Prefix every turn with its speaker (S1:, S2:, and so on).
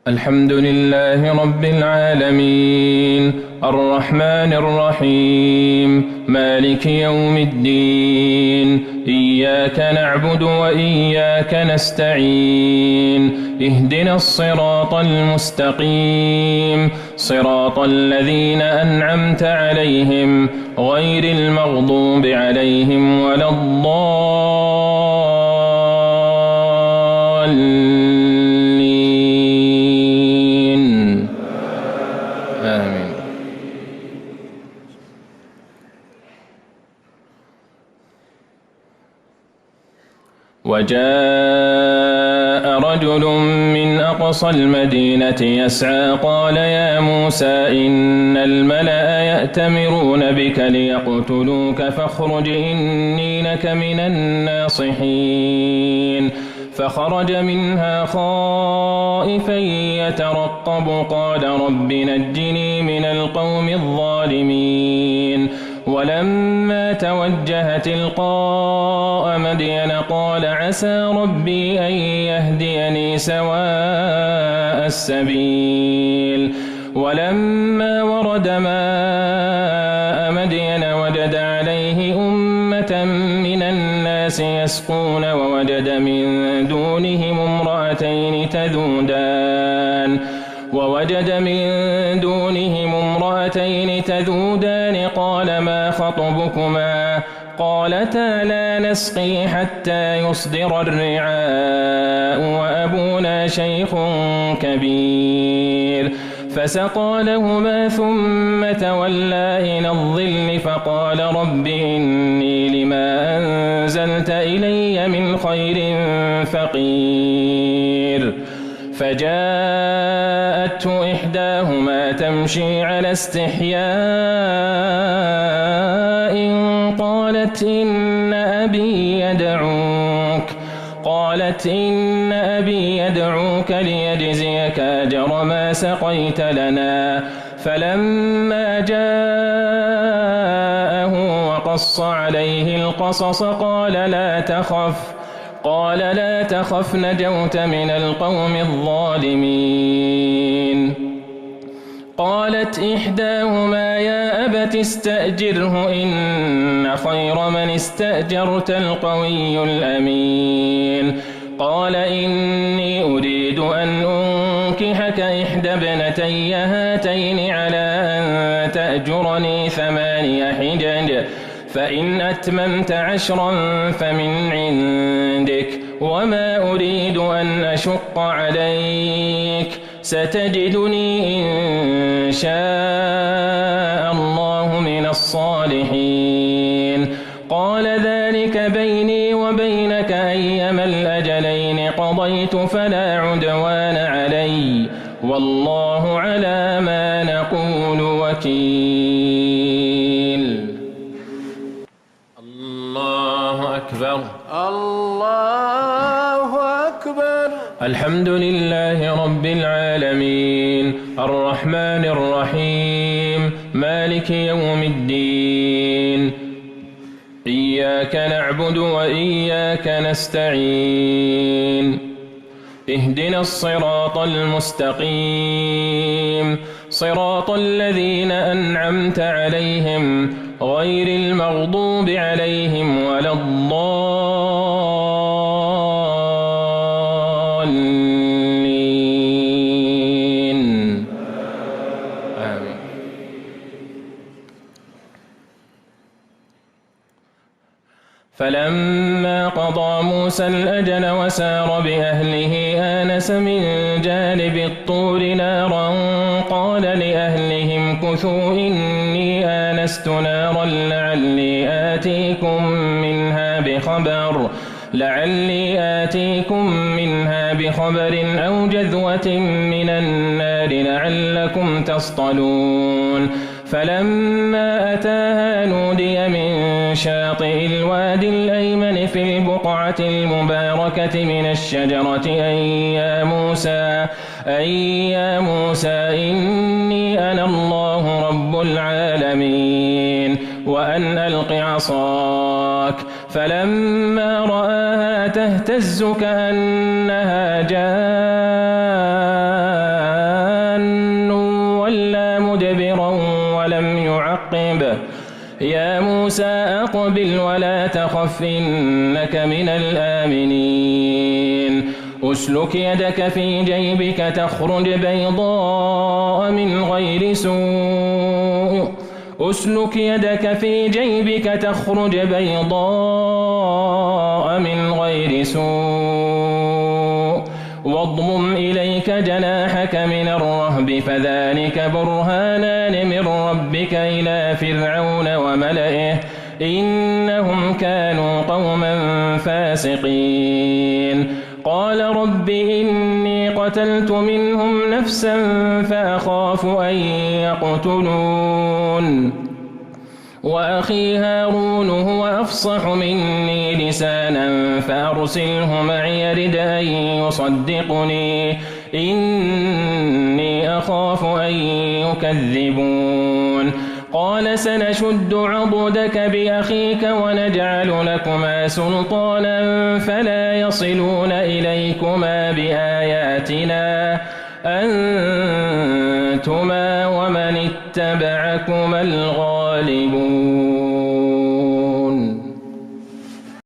S1: الحمد لله رب العالمين الرحمن الرحيم مالك يوم الدين إياك نعبد وإياك نستعين اهدنا الصراط المستقيم صراط الذين أنعمت عليهم غير المغضوب عليهم ولا الضالين آمين. وجاء رجل من أقصى المدينة يسعى قال يا موسى إن الملأ يأتمرون بك ليقتلوك فاخرج إني لك من الناصحين فخرج منها خائفا يترقب قال رب نجني من القوم الظالمين ولما توجه تلقاء مدين قال عسى ربي أن يهديني سواء السبيل ولما ورد ماء مدين وجد عليه أمة من الناس يسقون ووجد من دونهم امرأتين تذودان قال ما خطبكما قالتا لا نسقي حتى يصدر الرعاء وأبونا شيخ كبير فسقى لهما ثم تولى إلى الظل فقال رب إني لما أنزلت إلي من خير فقير فجاءته إحداهما تمشي على استحياء قالت إن أبي يدعوك ليجزيك أجر ما سقيت لنا فلما جاءه وقص عليه القصص قال لا تخف نجوت من القوم الظالمين قالت إحداهما يا أبت استأجره إن خير من استأجرت القوي الأمين قال إني أريد أن أنكحك إحدى ابنتي هاتين على أن تأجرني 8 حجج فإن أتممت 10 فمن عندك وما أريد أن أشق عليك ستجدني إن شاء الله من الصالحين قال ذلك بيني وبينك أيما الأجلين قضيت فلا عدوان علي والله على ما نقول وكيل. الله أكبر
S2: الله أكبر.
S1: الحمد لله رب العالمين الرحمن الرحيم مالك يوم الدين إياك نعبد وإياك نستعين اهدنا الصراط المستقيم صراط الذين أنعمت عليهم غير المغضوب عليهم ولا الضالين آمين. فلما قضى موسى الأجل وسار بأهله آنس من جانب الطور نارا قال لأهلهم كثوا إني آنست نارا لعلي آتيكم منها بخبر أو جذوة من النار لعلكم تصطلون فلما أتاها نودي من شاطئ الوادي الأيمن في البقعة المباركة من الشجرة أي يا موسى إني أنا الله رب العالمين وأن ألق عصاك فلما رآها تهتز كأنها وعقبه يا موسى أقبل ولا تخف إنك من الآمنين أسلك يدك في جيبك تخرج بيضاء من غير سوء أسلك يدك في جيبك تخرج بيضاء من غير سوء واضمم إليك جناحك من الرهب فذلك برهانان من ربك إلى فرعون وملئه إنهم كانوا قوما فاسقين قال رب إني قتلت منهم نفسا فأخاف أن يقتلون وأخي هارون هو أفصح مني لسانا فأرسله معي رد أن يصدقني إني أخاف أن يكذبون قال سنشد عضدك بأخيك ونجعل لكما سلطانا فلا يصلون إليكما بآياتنا أنتما ومن اتبعكما الغالبون